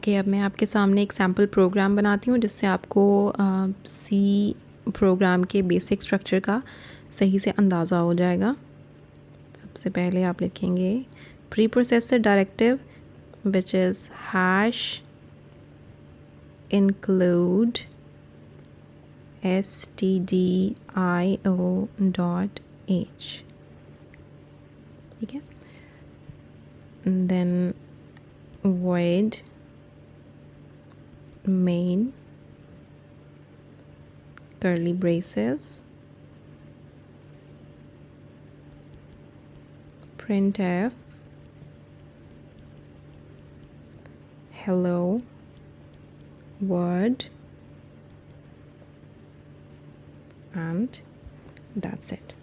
Okay, अब मैं आपके सामने एक सैम्पल प्रोग्राम बनाती हूँ जिससे आपको सी प्रोग्राम के बेसिक स्ट्रक्चर का सही से अंदाज़ा हो जाएगा। सबसे पहले आप लिखेंगे preprocessor directive which is hash include stdio.h, ठीक है। Then void main curly braces printf hello world and that's it।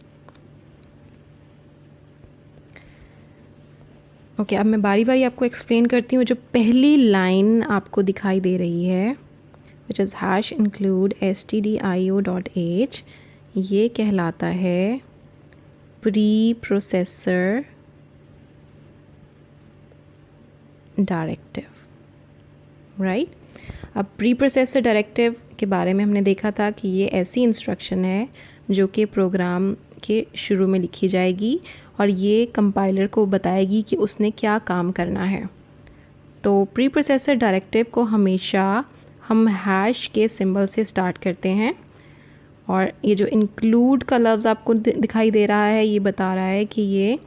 Okay, अब मैं बारी बारी आपको एक्सप्लेन करती हूँ। जो पहली लाइन आपको दिखाई दे रही है विच इज़ हैश इंक्लूड stdio.h, ये कहलाता है प्री प्रोसेसर डायरेक्टिव, राइट। अब प्री प्रोसेसर डायरेक्टिव के बारे में हमने देखा था कि ये ऐसी इंस्ट्रक्शन है जो कि प्रोग्राम के शुरू में लिखी जाएगी और ये कंपाइलर को बताएगी कि उसने क्या काम करना है। तो प्री प्रोसेसर डायरेक्टिव को हमेशा हम हैश के सिंबल से स्टार्ट करते हैं और ये जो इंक्लूड का लफ्ज़ आपको दिखाई दे रहा है ये बता रहा है कि ये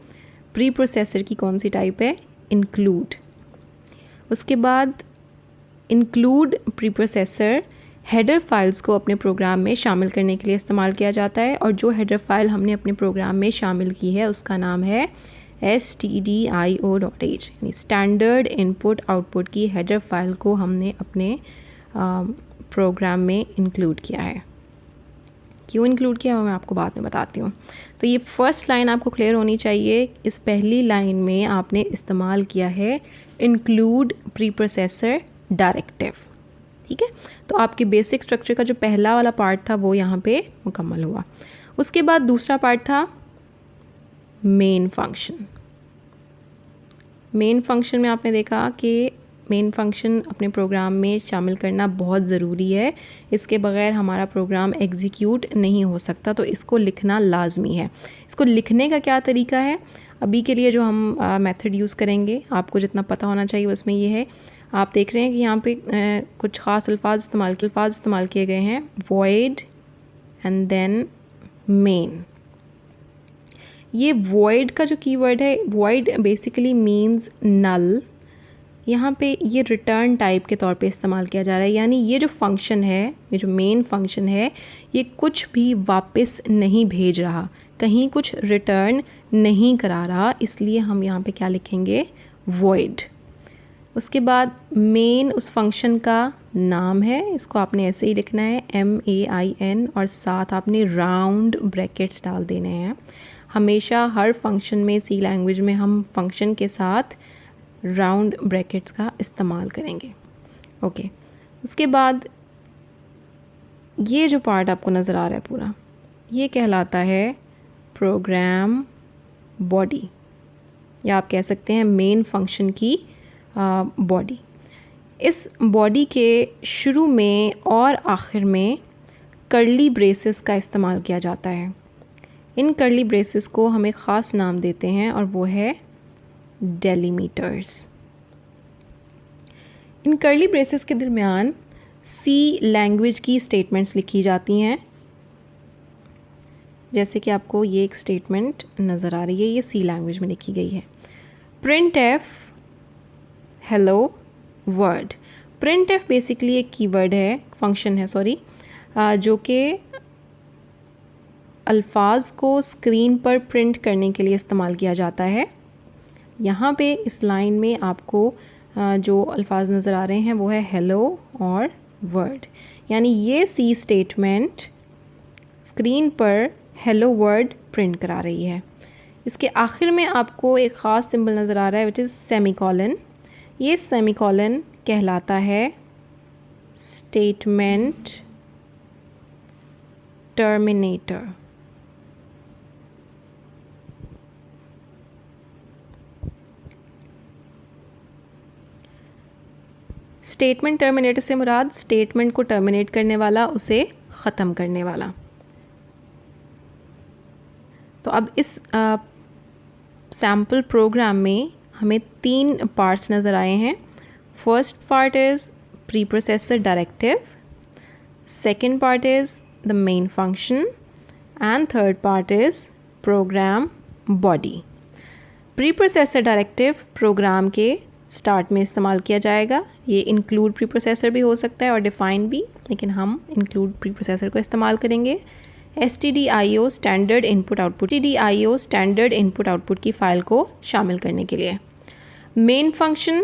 प्री प्रोसेसर की कौन सी टाइप है, इंक्लूड। उसके बाद include pre processor header files को अपने प्रोग्राम में शामिल करने के लिए इस्तेमाल किया जाता है और जो हेडर फाइल हमने अपने प्रोग्राम में शामिल की है उसका नाम है stdio.h, यानी स्टैंडर्ड इनपुट आउटपुट की हेडर फाइल को हमने अपने प्रोग्राम में इंक्लूड किया है। क्यों इंक्लूड किया वो मैं आपको बाद में बताती हूँ। तो ये फर्स्ट लाइन आपको क्लियर होनी चाहिए। इस पहली लाइन में आपने इस्तेमाल किया है इंक्लूड प्री प्रोसेसर डायरेक्टिव, ठीक है। तो आपके बेसिक स्ट्रक्चर का जो पहला वाला पार्ट था वो यहाँ पे मुकम्मल हुआ। उसके बाद दूसरा पार्ट था मेन फंक्शन। मेन फंक्शन में आपने देखा कि मेन फंक्शन अपने प्रोग्राम में शामिल करना बहुत ज़रूरी है, इसके बगैर हमारा प्रोग्राम एग्जीक्यूट नहीं हो सकता, तो इसको लिखना लाजमी है। इसको लिखने का क्या तरीका है, अभी के लिए जो हम मेथड यूज़ करेंगे आपको जितना पता होना चाहिए उसमें ये है। आप देख रहे हैं कि यहाँ पे कुछ ख़ास अल्फाज इस्तेमाल किए गए हैं, void एंड देन मेन। ये void का जो कीवर्ड है, void बेसिकली मीन्स नल। यहाँ पे ये रिटर्न टाइप के तौर पे इस्तेमाल किया जा रहा है, यानी ये जो फंक्शन है, ये जो मेन फंक्शन है, ये कुछ भी वापस नहीं भेज रहा, कहीं कुछ रिटर्न नहीं करा रहा, इसलिए हम यहाँ पे क्या लिखेंगे, void। उसके बाद मेन उस फंक्शन का नाम है, इसको आपने ऐसे ही लिखना है MAIN और साथ आपने राउंड ब्रैकेट्स डाल देने हैं। हमेशा हर फंक्शन में सी लैंग्वेज में हम फंक्शन के साथ राउंड ब्रैकेट्स का इस्तेमाल करेंगे। ओके, उसके बाद ये जो पार्ट आपको नज़र आ रहा है पूरा, ये कहलाता है प्रोग्राम बॉडी, या आप कह सकते हैं मेन फंक्शन की बॉडी। इस बॉडी के शुरू में और आखिर में कर्ली ब्रेसेस का इस्तेमाल किया जाता है। इन कर्ली ब्रेसेस को हम एक ख़ास नाम देते हैं और वो है डेलीमीटर्स। इन कर्ली ब्रेसेस के दरमियान सी लैंग्वेज की स्टेटमेंट्स लिखी जाती हैं, जैसे कि आपको ये एक स्टेटमेंट नज़र आ रही है, ये सी लैंग्वेज में लिखी गई है। printf hello word. printf basically एक कीवर्ड है, फंक्शन है सॉरी, जो कि अल्फाज को स्क्रीन पर प्रिंट करने के लिए इस्तेमाल किया जाता है। यहाँ पे इस लाइन में आपको जो अल्फाज नज़र आ रहे हैं वो है हेलो और वर्ड, यानी ये सी स्टेटमेंट स्क्रीन पर हेलो वर्ड प्रिंट करा रही है। इसके आखिर में आपको एक ख़ास सिंबल नज़र आ रहा है विच इज़ सेमीकोलन। ये सेमीकोलन कहलाता है स्टेटमेंट टर्मिनेटर। स्टेटमेंट टर्मिनेटर से मुराद स्टेटमेंट को टर्मिनेट करने वाला, उसे ख़त्म करने वाला। तो अब इस सैम्पल प्रोग्राम में हमें 3 पार्ट्स नज़र आए हैं। First part is preprocessor directive, second part is the main function and third part is program body. Preprocessor directive program के स्टार्ट में इस्तेमाल किया जाएगा। ये इंक्लूड प्री प्रोसेसर भी हो सकता है और डिफ़ाइन भी, लेकिन हम इंक्लूड प्री प्रोसेसर को इस्तेमाल करेंगे। stdio standard input output, stdio standard input output की फ़ाइल को शामिल करने के लिए। मेन फंक्शन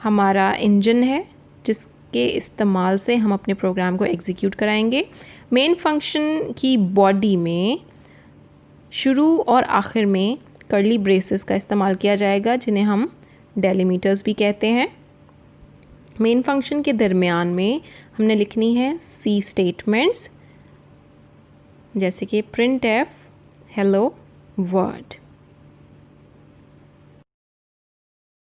हमारा इंजन है जिसके इस्तेमाल से हम अपने प्रोग्राम को एग्जीक्यूट कराएंगे। मेन फंक्शन की बॉडी में शुरू और आखिर में कर्ली ब्रेसेस का इस्तेमाल किया जाएगा, जिन्हें हम डेलीमीटर्स भी कहते हैं। मेन फंक्शन के दरमियान में हमने लिखनी है सी स्टेटमेंट्स, जैसे कि printf हेलो वर्ल्ड।